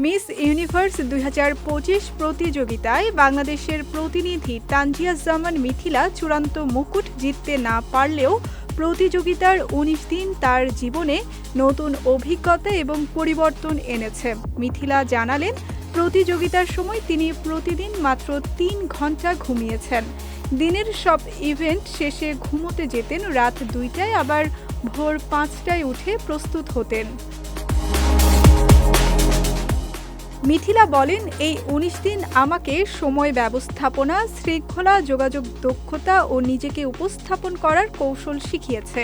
Miss universe ২০২৫ প্রতিযোগিতায় বাংলাদেশের প্রতিনিধি তানজিয়া জামান মিথিলা চূড়ান্ত মুকুট জিততে না পারলেও প্রতিযোগিতার ১৯ দিন তার জীবনে নতুন অভিজ্ঞতা এবং পরিবর্তন এনেছে। মিথিলা জানালেন, প্রতিযোগিতার সময় তিনি প্রতিদিন মাত্র ৩ ঘন্টা ঘুমিয়েছেন। দিনের সব ইভেন্ট শেষে ঘুমোতে যেতেন রাত ২টায়, আবার ভোর ৫টায় উঠে প্রস্তুত হতেন। মিথিলা বলেন, এই ১৯ দিন আমাকে সময় ব্যবস্থাপনা, শৃঙ্খলা, যোগাযোগ দক্ষতা ও নিজেকে উপস্থাপন করার কৌশল শিখিয়েছে।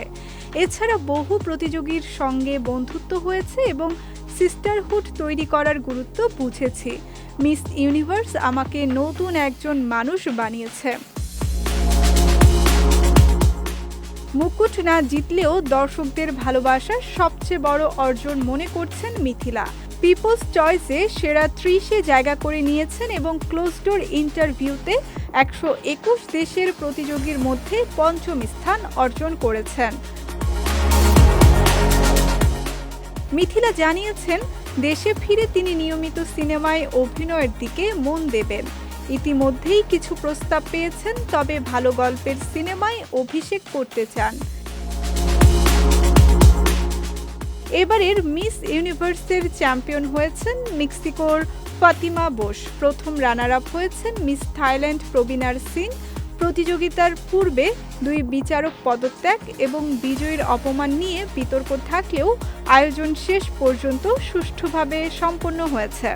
এছাড়া বহু প্রতিযোগীর সঙ্গে বন্ধুত্ব হয়েছে এবং সিস্টারহুড তৈরি করার গুরুত্ব বুঝেছি। মিস ইউনিভার্স আমাকে নতুন একজন মানুষ বানিয়েছে। মুকুট না জিতলেও দর্শকদের ভালোবাসা সবচেয়ে বড় অর্জন মনে করছেন মিথিলা। পিপলস চয়েসে সেরা ৩০-এ জায়গা করে নিয়েছেন এবং ক্লোজ ডোর ইন্টারভিউতে ১২১ দেশের প্রতিযোগীর মধ্যে ৫ম স্থান অর্জন করেছেন। মিথিলা জানিয়েছেন, দেশে ফিরে তিনি নিয়মিত সিনেমায় অভিনয়ের দিকে মন দেবেন। ইতিমধ্যেই কিছু প্রস্তাব পেয়েছেন, তবে ভালো গল্পের সিনেমায় অভিষেক করতে চান। এবারের মিস ইউনিভার্সের চ্যাম্পিয়ন হয়েছেন মেক্সিকোর ফাতিমা বোস। প্রথম রানার আপ হয়েছেন মিস থাইল্যান্ড প্রবীণার সিং। প্রতিযোগিতার পূর্বে ২ বিচারক পদত্যাগ এবং বিজয়ীর অপমান নিয়ে বিতর্ক থাকলেও আয়োজন শেষ পর্যন্ত সুষ্ঠুভাবে সম্পন্ন হয়েছে।